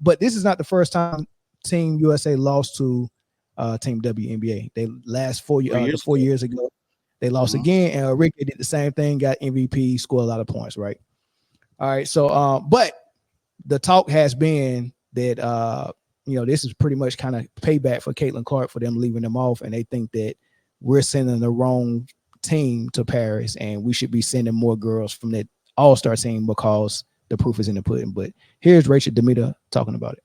but this is not the first time Team USA lost to Team WNBA. They last 4 years ago. They lost again, and Enrique did the same thing, got MVP, scored a lot of points, right? All right, so but the talk has been that this is pretty much kind of payback for Caitlin Clark for them leaving them off, and they think that we're sending the wrong team to Paris, and we should be sending more girls from that All-Star team because the proof is in the pudding. But here's Rachel Demita talking about it.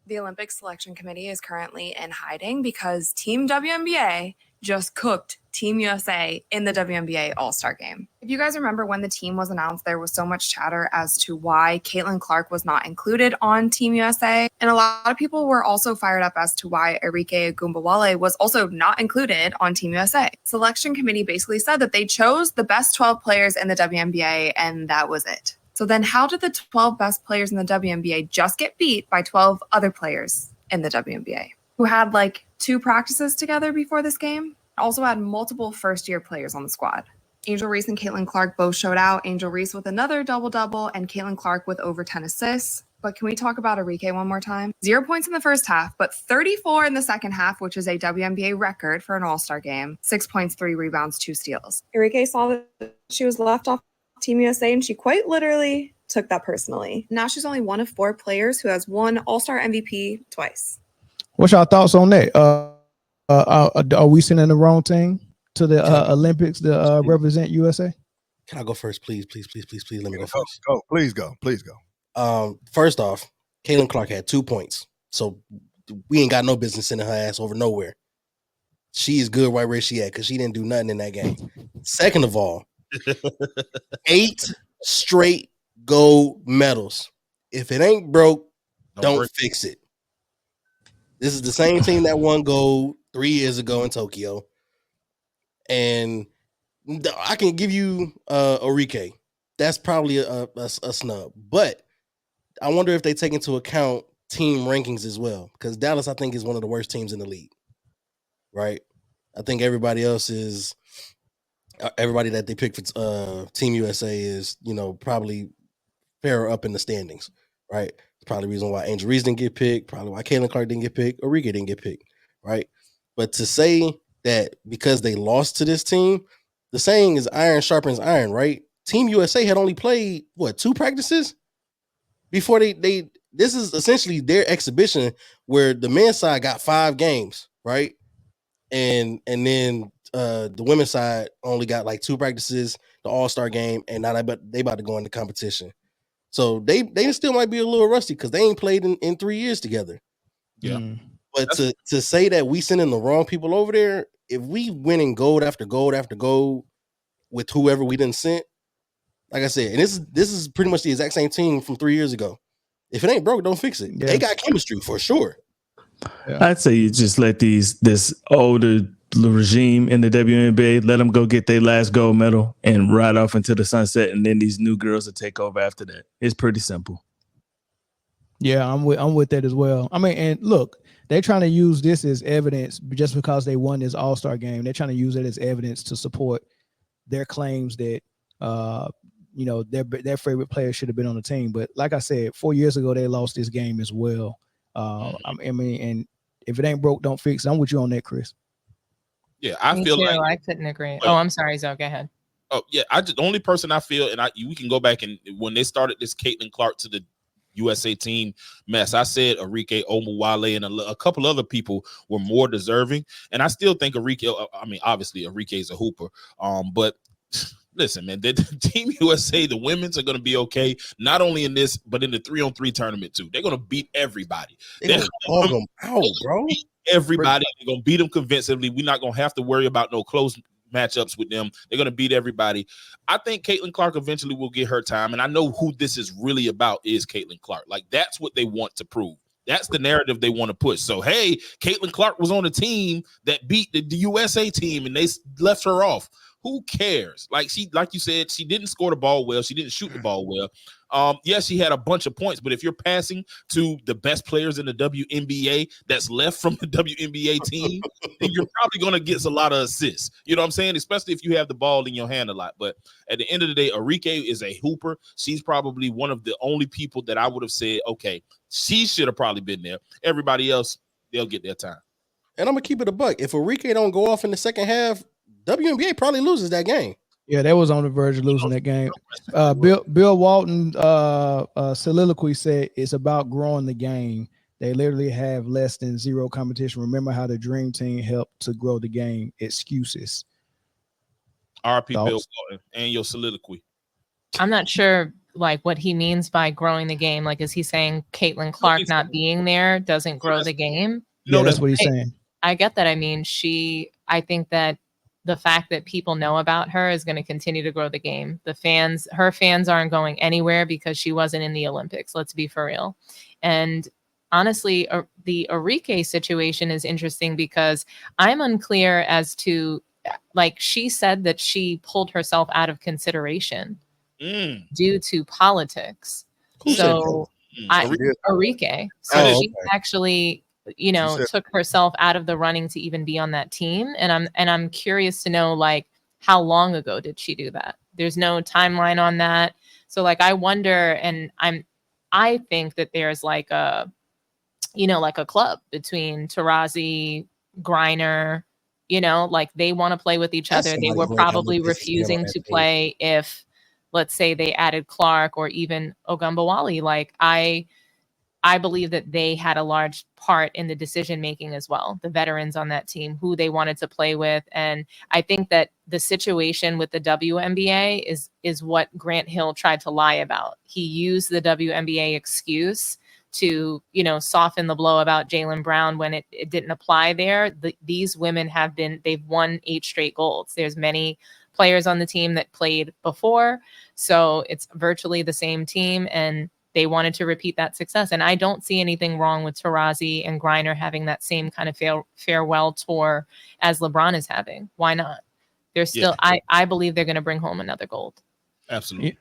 The Olympic Selection Committee is currently in hiding because Team WNBA just cooked Team USA in the WNBA All-Star game. If you guys remember when the team was announced, there was so much chatter as to why Caitlin Clark was not included on Team USA. And a lot of people were also fired up as to why Enrique Agumbawale was also not included on Team USA. Selection Committee basically said that they chose the best 12 players in the WNBA and that was it. So then how did the 12 best players in the WNBA just get beat by 12 other players in the WNBA who had like 2 practices together before this game? Also had multiple first-year players on the squad. Angel Reese and Caitlin Clark both showed out. Angel Reese with another double-double and Caitlin Clark with over 10 assists. But can we talk about Enrique one more time? 0 points in the first half, but 34 in the second half, which is a WNBA record for an All-Star game. 6 points, 3 rebounds, 2 steals. Enrique saw that she was left off Team USA, and she quite literally took that personally. Now she's only one of 4 players who has won All-Star MVP twice. What's your thoughts on that? Are we sending the wrong team to the Olympics to represent USA? Can I go first, please? Let me go first. Please go. First off, Caitlin Clark had 2 points, so we ain't got no business sending her ass over nowhere. She is good right where she at because she didn't do nothing in that game. Second of all, 8 straight gold medals. If it ain't broke, don't fix it. This is the same team that won gold 3 years ago in Tokyo. And I can give you Enrique. That's probably a snub. But I wonder if they take into account team rankings as well. Because Dallas, I think, is one of the worst teams in the league. Right? I think everybody else is... Everybody that they picked for Team USA is, probably fairer up in the standings, right? It's probably the reason why Angel Reese didn't get picked, probably why Caitlin Clark didn't get picked, Enrique didn't get picked, right? But to say that because they lost to this team, the saying is iron sharpens iron, right? Team USA had only played, 2 practices? Before they this is essentially their exhibition where the men's side got 5 games, right? And then the women's side only got like 2 practices, the All-Star game, and now they about to go into competition. So they still might be a little rusty because they ain't played in 3 years together. Yeah. But to say that we sending the wrong people over there, if we winning gold after gold after gold with whoever we didn't send, like I said, and this is pretty much the exact same team from 3 years ago. If it ain't broke, don't fix it. Yeah. They got chemistry for sure. Yeah. I'd say you just let this older regime in the WNBA, let them go get their last gold medal and ride off into the sunset, and then these new girls will take over after that. It's pretty simple. Yeah, I'm with that as well. I mean, and look, they're trying to use this as evidence just because they won this All-Star game. They're trying to use it as evidence to support their claims that their favorite player should have been on the team. But like I said, 4 years ago they lost this game as well. I mean, and if it ain't broke, don't fix it. I'm with you on that, Chris. Yeah, I feel like I couldn't agree. Oh, I'm sorry, Zoe. Go ahead. Oh, yeah. The only person I feel, and we can go back and when they started this Caitlin Clark to the USA team mess, I said Enrique Omuwale and a couple other people were more deserving, and I still think Enrique. I mean, obviously Enrique is a hooper, but. Listen, man, the Team USA, the women's are going to be okay, not only in this, but in the 3-on-3 tournament, too. They're going to beat everybody. They're going to them out, bro. Everybody. They're going to beat them convincingly. We're not going to have to worry about no close matchups with them. They're going to beat everybody. I think Caitlin Clark eventually will get her time, and I know who this is really about is Caitlin Clark. Like, that's what they want to prove. That's the narrative they want to push. So, hey, Caitlin Clark was on a team that beat the USA team, and they left her off. Who cares? Like you said, she didn't score the ball well. She didn't shoot the ball well. Yes, she had a bunch of points, but if you're passing to the best players in the WNBA that's left from the WNBA team, then you're probably going to get a lot of assists. You know what I'm saying? Especially if you have the ball in your hand a lot. But at the end of the day, Arike is a hooper. She's probably one of the only people that I would have said, okay, she should have probably been there. Everybody else, they'll get their time. And I'm going to keep it a buck. If Arike don't go off in the second half, WNBA probably loses that game. Yeah, they was on the verge of losing that game. Bill Walton soliloquy said it's about growing the game. They literally have less than zero competition. Remember how the Dream Team helped to grow the game. Excuses. RP Bill Walton and your soliloquy. I'm not sure like what he means by growing the game. Like, is he saying Caitlin Clark not being there doesn't grow the game? No, that's what he's saying. I get that. I mean, I think that the fact that people know about her is going to continue to grow the game. Her fans aren't going anywhere because she wasn't in the Olympics. Let's be for real. And honestly, the Arike situation is interesting because I'm unclear as to, like, she said that she pulled herself out of consideration due to politics. So Arike. So she actually, took herself out of the running to even be on that team. And I'm curious to know, like, how long ago did she do that? There's no timeline on that. So like, I wonder, and I think that there's like a club between Taurasi, Griner, like they want to play with each other. They were probably refusing to play if, let's say, they added Clark or even Ogumbawale. Like I believe that they had a large part in the decision making as well, the veterans on that team, who they wanted to play with. And I think that the situation with the WNBA is what Grant Hill tried to lie about. He used the WNBA excuse to, soften the blow about Jaylen Brown when it didn't apply there. These women they've won 8 straight golds. There's many players on the team that played before. So it's virtually the same team, and they wanted to repeat that success. And I don't see anything wrong with Taurasi and Griner having that same kind of farewell tour as LeBron is having. Why not? They're still, I believe they're going to bring home another gold. Absolutely.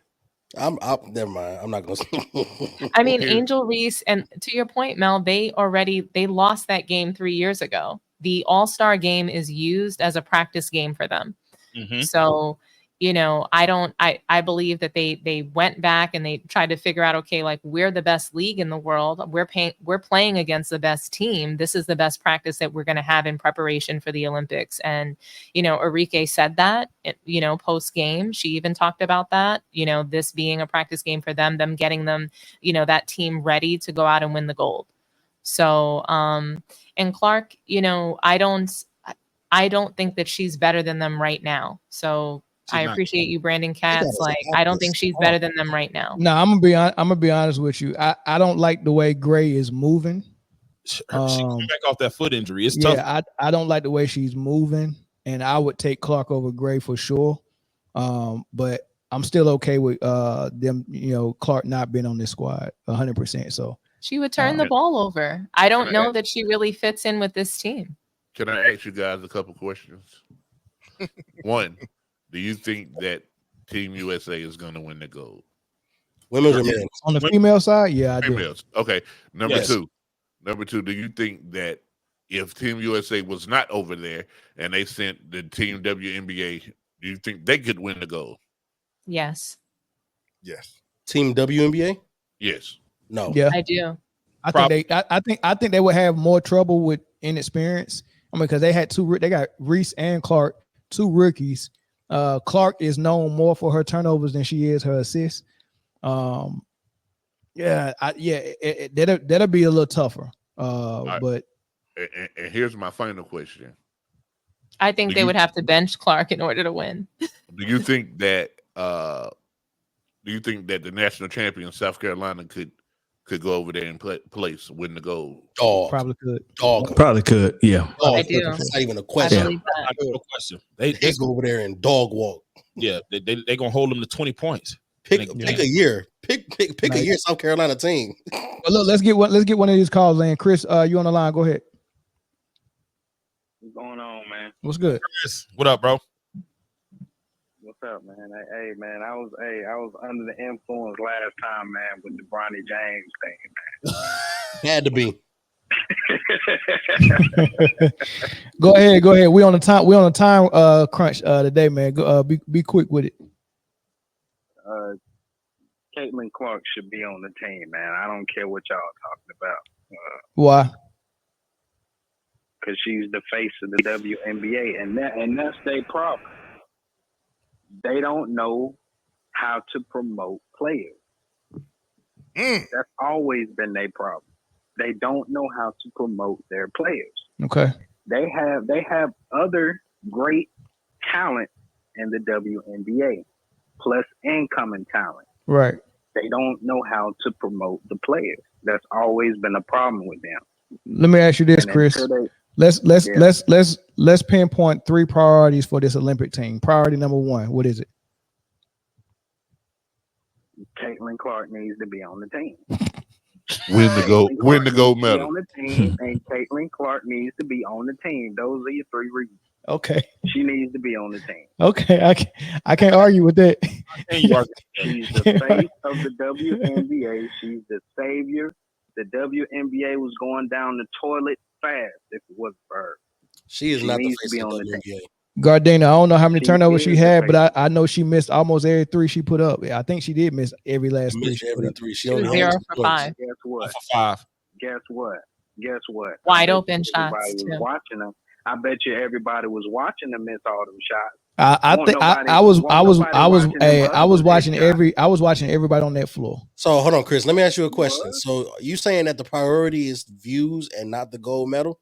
I'm never mind. I'm not going to. I mean, Angel Reese, and to your point, Mel, they lost that game 3 years ago. The All-Star game is used as a practice game for them. Mm-hmm. So, I believe that they went back and they tried to figure out, okay, like, we're the best league in the world. We're playing against the best team. This is the best practice that we're going to have in preparation for the Olympics. And, Arike said that, post game, she even talked about that, this being a practice game for them getting them, that team ready to go out and win the gold. So, and Clark, I don't think that she's better than them right now. So I appreciate you, Brandon Katz. Like, I don't think she's better than them right now. No, I'm gonna be honest with you. I don't like the way Gray is moving. She came back off that foot injury. It's tough. Yeah, I don't like the way she's moving, and I would take Clark over Gray for sure. But I'm still okay with them, Clark not being on this squad 100%. So she would turn the ball over. I don't know that she really fits in with this team. Can I ask you guys a couple questions? One, do you think that Team USA is going to win the gold? Women's or men's? On the female side, yeah, I females. Do. Okay. Number Yes. two, do you think that if Team USA was not over there and they sent the Team WNBA, do you think they could win the gold? Yes. Yes. Team WNBA? Yes. No. Yeah, I do. I think they would have more trouble with inexperience. I mean, because they got Reese and Clark, 2 rookies. Clark is known more for her turnovers than she is her assists. That'll be a little tougher. Right. But and here's my final question. I think they would have to bench Clark in order to win. Do you think that the national champion South Carolina could go over there and win the gold? Probably could. Probably could. Yeah. I do. It's not even a question. I believe that. No question. They go over there and dog walk. Yeah, they gonna hold them to 20 points. Pick a year. Pick a year South Carolina team. Well, look, let's get one of these calls in. Chris, you on the line? Go ahead. What's going on, man? What's good? Chris, what up, bro? What's up, man? Hey, man, I was under the influence last time, man, with the Bronny James thing, man. Had to be. Go ahead. We on a time crunch today, man. Go, be quick with it. Caitlin Clark should be on the team, man. I don't care what y'all talking about. Why? Because she's the face of the WNBA, and that's their problem. They don't know how to promote players. That's always been their problem. They don't know how to promote their players. Okay. They have other great talent in the WNBA, plus incoming talent. Right. They don't know how to promote the players. That's always been a problem with them. Let me ask you this, Chris. Let's pinpoint 3 priorities for this Olympic team. Priority number 1, what is it? Caitlin Clark needs to be on the team. Win the gold medal. On the team, and Caitlin Clark needs to be on the team. Those are your 3 reasons. Okay. She needs to be on the team. Okay, I can't argue with that. She's the face of the WNBA. She's the savior. The WNBA was going down the toilet fast if it wasn't for her. She is not the face of the WNBA. Gardena, I don't know how many turnovers she had, but I know she missed almost every 3 she put up. I think she did miss every last 3. Every 3. She was 0 for 5. Guess what? 0 for 5. Guess what? Wide open shots. Everybody was watching them. I bet you everybody was watching them miss all them shots. I was watching everybody on that floor. So hold on, Chris. Let me ask you a question. So you saying that the priority is views and not the gold medal?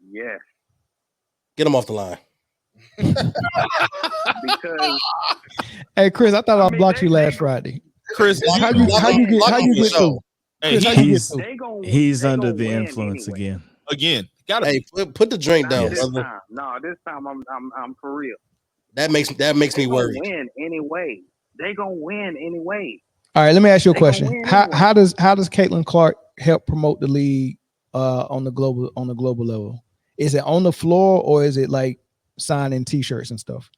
Yes. Get him off the line. Because hey, Chris, I thought I blocked you last Friday. Chris, how you get through? He's under the influence anyway. again. Hey, put the drink down, this brother. time. No, this time I'm for real. That makes me worried. Win anyway. They gonna win anyway. All right, let me ask you a question. How does Caitlin Clark help promote the league on the global level? Is it on the floor or is it like signing T-shirts and stuff?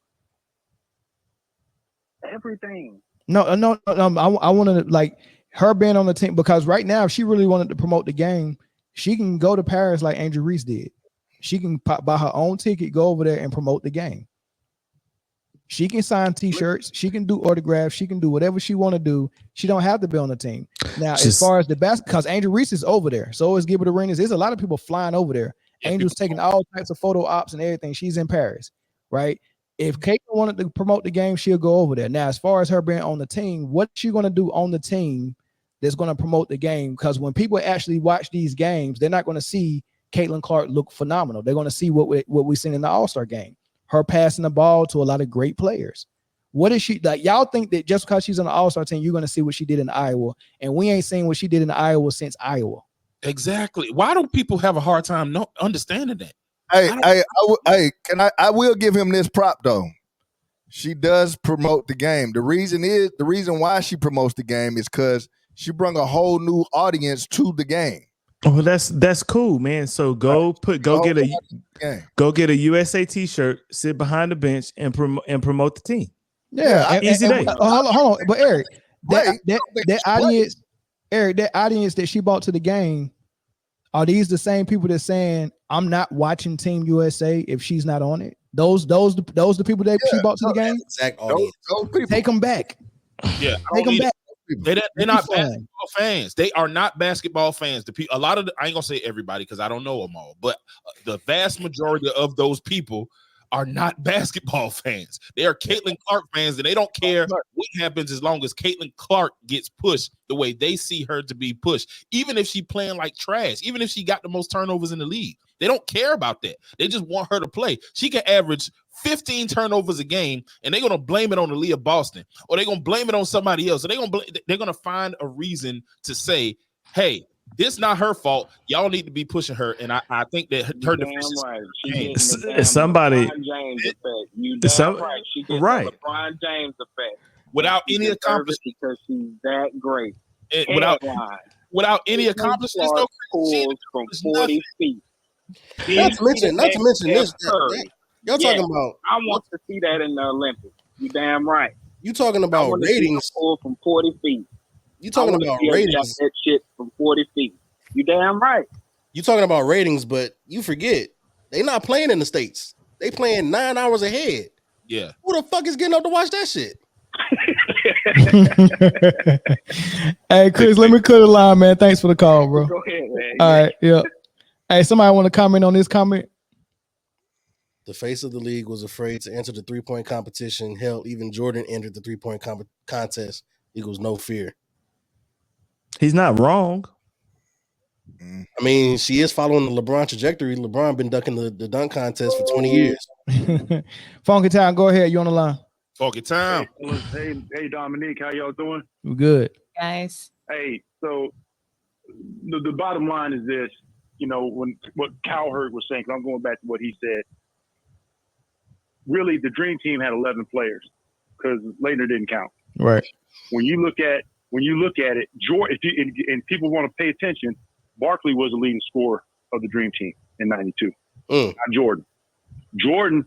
Everything. No. I want to like her being on the team, because right now, if she really wanted to promote the game, she can go to Paris like Angel Reese did. She can buy her own ticket, go over there and promote the game. She can sign T-shirts. She can do autographs. She can do whatever she want to do. She don't have to be on the team. Now, as far as the best, because Angel Reese is over there, so is Gilbert Arenas. There's a lot of people flying over there. Angel's taking all types of photo ops and everything. She's in Paris, right? If Caitlin wanted to promote the game, she'll go over there. Now, as far as her being on the team, what's she going to do on the team that's going to promote the game? Because when people actually watch these games, they're not going to see Caitlin Clark look phenomenal. They're going to see what we've seen in the All-Star game. Her passing the ball to a lot of great players. What is she like? Y'all think that just because she's on the All-Star team, you're going to see what she did in Iowa, and we ain't seen what she did in Iowa since Iowa. Exactly. Why do people have a hard time understanding that? I will give him this prop though. She does promote the game. The reason why she promotes the game is because she brought a whole new audience to the game. Oh, that's cool, man. So go get a U.S.A. T-shirt, sit behind the bench, and promote the team. Yeah, easy day. Hold on, but Eric, that audience. Eric, that audience that she brought to the game, are these the same people that's saying I'm not watching Team USA if she's not on it? Those the people that she brought to the game. Exact audience. Those people. Take them back. Yeah, take them back. They're not basketball fans. They are not basketball fans. A lot of I ain't gonna say everybody because I don't know them all, but the vast majority of those people are not basketball fans. They are Caitlin Clark fans, and they don't care what happens as long as Caitlin Clark gets pushed the way they see her to be pushed. Even if she playing like trash, even if she got the most turnovers in the league, they don't care about that. They just want her to play. She can average 15 turnovers a game, and they're gonna blame it on Aaliyah Boston, or they're gonna blame it on somebody else. So they're gonna find a reason to say, "Hey, this not her fault. Y'all need to be pushing her." And I think that her defense is right. Somebody, LeBron James effect. You damn right. She gets the LeBron James effect without any accomplishment because she's that great. Without any accomplishments, though, pulls from 40 feet. Not to mention this. Y'all talking about? I want to see that in the Olympics. You damn right. You talking about ratings? Pull from 40 feet. You talking about ratings? That shit from 40 feet. You damn right. You talking about ratings, but you forget they not playing in the States. They playing 9 hours ahead. Yeah. Who the fuck is getting up to watch that shit? Hey, Chris, let me cut the line, man. Thanks for the call, bro. Go ahead, man. All right, yeah. Hey, somebody want to comment on this comment? The face of the league was afraid to enter the 3-point competition. Hell, even Jordan entered the 3-point contest. Equals no fear. He's not wrong. I mean, she is following the LeBron trajectory. LeBron been ducking the dunk contest for 20 years. Funky Town, go ahead. You on the line? Funky Town. Hey, Dominique, how y'all doing? We're good. Guys. Hey, so the bottom line is this, what Cowherd was saying, 'cause I'm going back to what he said. Really, the Dream Team had 11 players because Leitner didn't count. Right. When you look at it, Jordan, and people want to pay attention, Barkley was the leading scorer of the Dream Team in '92. Not Jordan. Jordan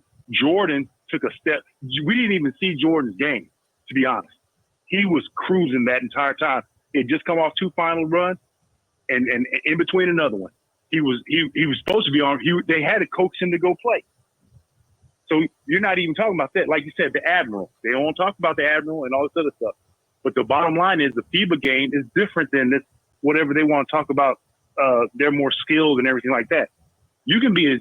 took a step. We didn't even see Jordan's game, to be honest. He was cruising that entire time. It just come off 2 final runs, and in between another one, he was supposed to be on. They had to coax him to go play. So you're not even talking about that. Like you said, the Admiral. They don't talk about the Admiral and all this other stuff. But the bottom line is the FIBA game is different than this. Whatever they want to talk about, they're more skilled and everything like that. You can be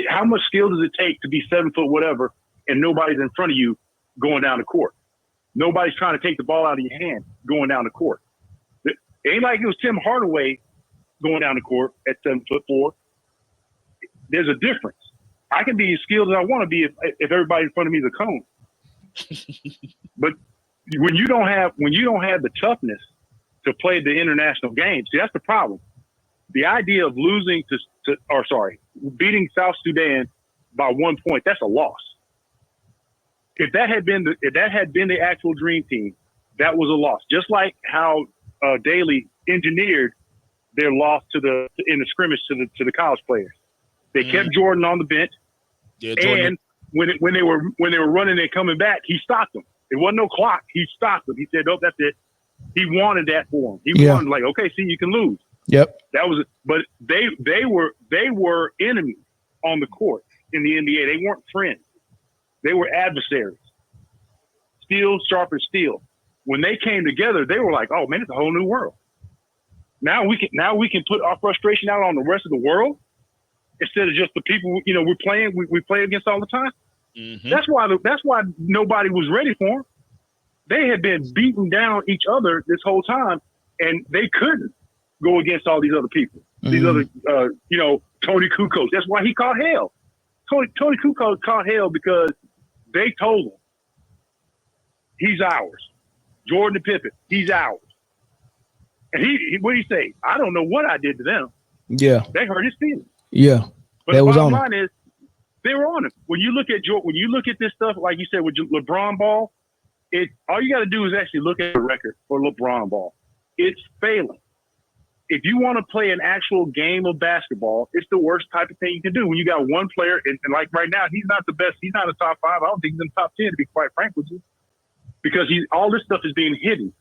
how much skill does it take to be 7 foot whatever, and nobody's in front of you going down the court? Nobody's trying to take the ball out of your hand going down the court. It ain't like it was Tim Hardaway going down the court at 7'4". There's a difference. I can be as skilled as I want to be if everybody in front of me is a cone. But when you don't have the toughness to play the international games, see, that's the problem. The idea of losing beating South Sudan by 1 point, that's a loss. If that had been the actual Dream Team, that was a loss. Just like how Daly engineered their loss in the scrimmage to the college players. They kept Jordan on the bench, and when they were running and coming back, he stopped them. It wasn't no clock. He stopped them. He said, "Nope, that's it." He wanted that for him. He wanted like, okay, see, you can lose. Yep. That was, but they were enemies on the court in the NBA. They weren't friends. They were adversaries. Steel sharp as steel. When they came together, they were like, "Oh man, it's a whole new world." Now we can put our frustration out on the rest of the world instead of just the people we play against all the time. Mm-hmm. That's why nobody was ready for them. They had been beating down each other this whole time, and they couldn't go against all these other people. These other, Tony Kukoc. That's why he caught hell. Tony Kukoc caught hell because they told him, he's ours. Jordan and Pippen, he's ours. And what did he say? I don't know what I did to them. Yeah. They hurt his feelings. Yeah. But the bottom line is, they were on it. When you look at this stuff, like you said, with LeBron ball, all you got to do is actually look at the record for LeBron ball. It's failing. If you want to play an actual game of basketball, it's the worst type of thing you can do. When you got one player, and like right now, he's not the best. He's not a top 5. I don't think he's in the top 10, to be quite frank with you, because all this stuff is being hidden.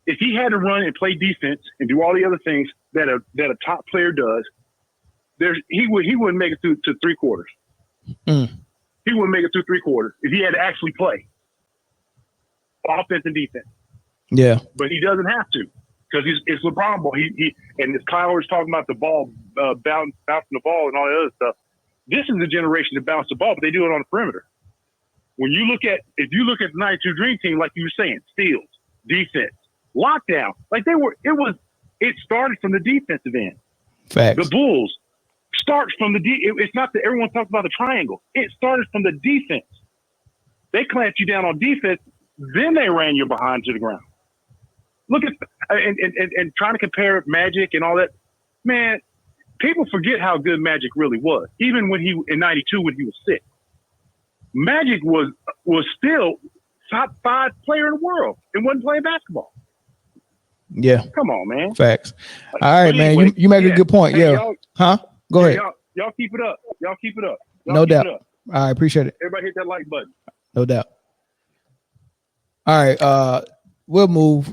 If he had to run and play defense and do all the other things that a top player does, he wouldn't make it through to 3 quarters. He wouldn't make it through 3 quarters if he had to actually play offense and defense. Yeah, but he doesn't have to because it's LeBron ball. He and as Kyle was talking about the ball bouncing the ball and all the other stuff. This is the generation to bounce the ball, but they do it on the perimeter. If you look at the '92 Dream Team, like you were saying, steals, defense, lockdown, like it started from the defensive end. Facts. The Bulls start from it's not that everyone talks about the triangle. It started from the defense. They clamped you down on defense, then they ran you behind to the ground. Look at and trying to compare Magic and all that, man. People forget how good Magic really was. Even when in '92 when he was sick, Magic was still top 5 player in the world and wasn't playing basketball. Yeah. Come on, man. Facts. All right, man. Anyway, you make a good point. Hey, huh? Go ahead. Y'all keep it up. Y'all keep it up. No doubt. I appreciate it. Everybody hit that like button. No doubt. All right. We'll move.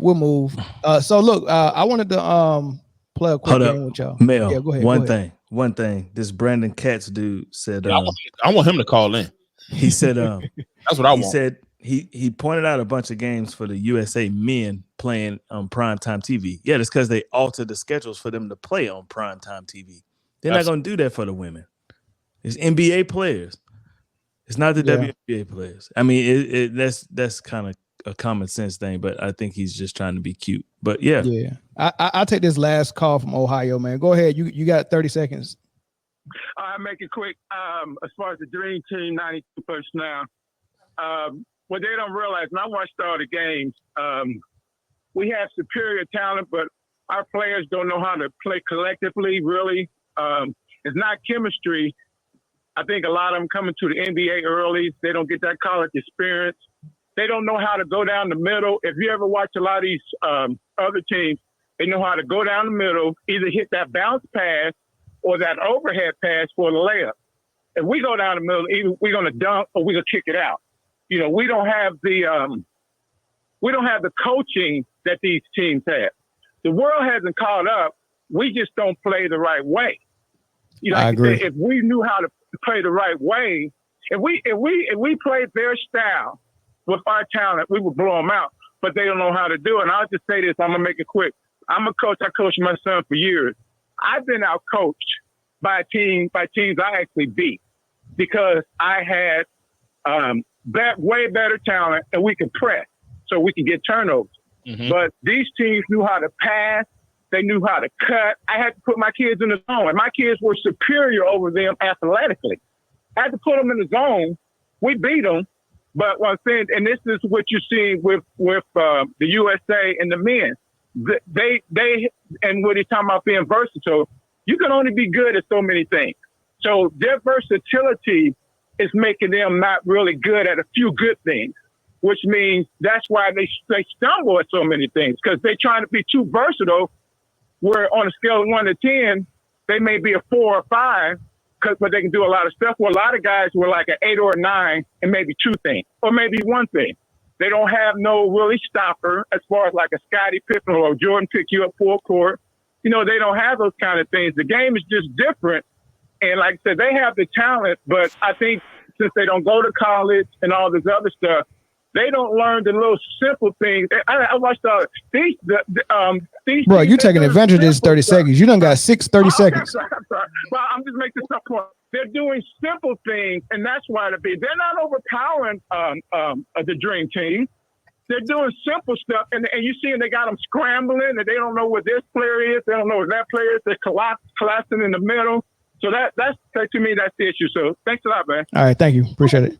So look, I wanted to play a quick game with y'all. Mel, Yeah, go ahead. One thing. This Brandon Katz dude said. Yeah, I want him to call in. He said. That's what I want. He said he pointed out a bunch of games for the USA men playing on primetime TV. Yeah, that's because they altered the schedules for them to play on primetime TV. They're not going to do that for the women. It's NBA players. It's not the WNBA players. I mean, that's kind of a common sense thing, but I think he's just trying to be cute. But yeah. I'll take this last call from Ohio, man. Go ahead. You got 30 seconds. I'll make it quick. As far as the Dream Team 92 personnel, what they don't realize, and I watched all the games, we have superior talent, but our players don't know how to play collectively, really. It's not chemistry. I think a lot of them coming to the NBA early. They don't get that college experience. They don't know how to go down the middle. If you ever watch a lot of these other teams, they know how to go down the middle, either hit that bounce pass or that overhead pass for the layup. If we go down the middle, either we're going to dunk or we're going to kick it out. You know, we don't have the coaching that these teams have. The world hasn't caught up. We just don't play the right way. You know, I agree. If we knew how to play the right way, if we played their style with our talent, we would blow them out. But they don't know how to do it. And I'll just say this. I'm gonna make it quick. I'm a coach. I coached my son for years. I've been out coached by teams I actually beat because I had way better talent and we could press so we could get turnovers. Mm-hmm. But these teams knew how to pass. They knew how to cut. I had to put my kids in the zone, and my kids were superior over them athletically. I had to put them in the zone. We beat them. But what I'm saying, and this is what you see with the USA and the men, they and what he's talking about being versatile, you can only be good at so many things. So their versatility is making them not really good at a few good things, which means that's why they stumble at so many things, because they're trying to be too versatile, where on a scale of 1 to 10, they may be a 4 or 5, but they can do a lot of stuff. Well, a lot of guys were like an 8 or a 9 and maybe 2 things, or maybe 1 thing. They don't have no really stopper as far as like a Scottie Pippen or Jordan pick you up full court. You know, they don't have those kind of things. The game is just different. And like I said, they have the talent, but I think since they don't go to college and all this other stuff, they don't learn the little simple things. I watched these. Bro, you're taking advantage of this 30 seconds. You done got 30 seconds. I'm sorry. Well, I'm just making some point. They're doing simple things, and that's why they're not overpowering the Dream Team. They're doing simple stuff, and you see, they got them scrambling, and they don't know what this player is. They don't know what that player is. They're collapsing in the middle. So that's to me, that's the issue. So thanks a lot, man. All right, thank you. Appreciate it.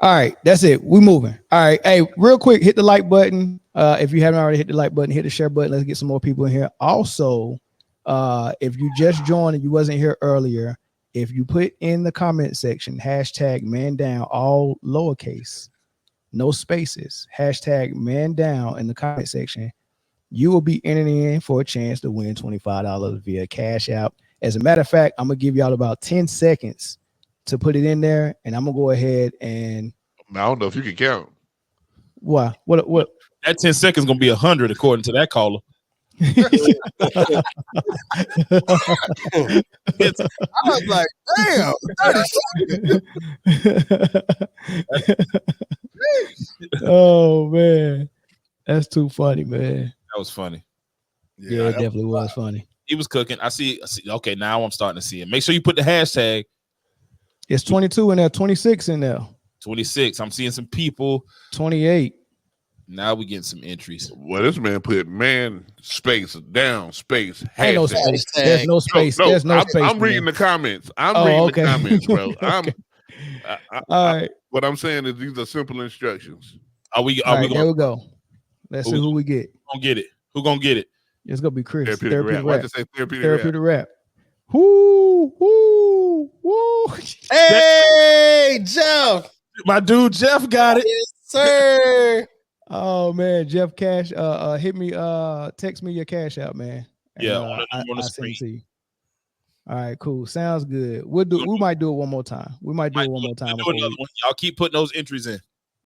All right, that's it. We moving. All right, hey, real quick, hit the like button. If you haven't already hit the like button, hit the share button. Let's get some more people in here. Also, if you just joined and you wasn't here earlier, if you put in the comment section #mandown, all lowercase, no spaces, #mandown in the comment section, you will be entering in for a chance to win $25 via Cash App. As a matter of fact, I'm gonna give y'all about 10 seconds to put it in there, and I'm gonna go ahead and I don't know if you can count. Why? What? That 10 seconds gonna be 100 according to that caller. I was like, damn. Oh man, that's too funny, man. That was funny. Yeah, it definitely was funny. He was cooking. I see. Okay, now I'm starting to see it. Make sure you put the hashtag. It's 22 in there, 26 in there. 26. I'm seeing some people. 28. Now we getting some entries. Well, this man put man space down space. Ain't no space. There's no space. No, There's no space. I'm reading the comments. I'm reading the comments, bro. Okay. All right. What I'm saying is these are simple instructions. Are we going? There we go. Let's see who we get. Who gonna get it? Who gonna get it? It's gonna be Chris. Therapeutic rap. Say therapeutic rap. Woo, woo, woo. Hey, Jeff. My dude Jeff got it. Yes, sir. Oh man, Jeff Cash, hit me, text me your cash out, man. Yeah, I send it to you. All right, cool. Sounds good. We might do it one more time. We might do it one more time. Do another one. Y'all keep putting those entries in.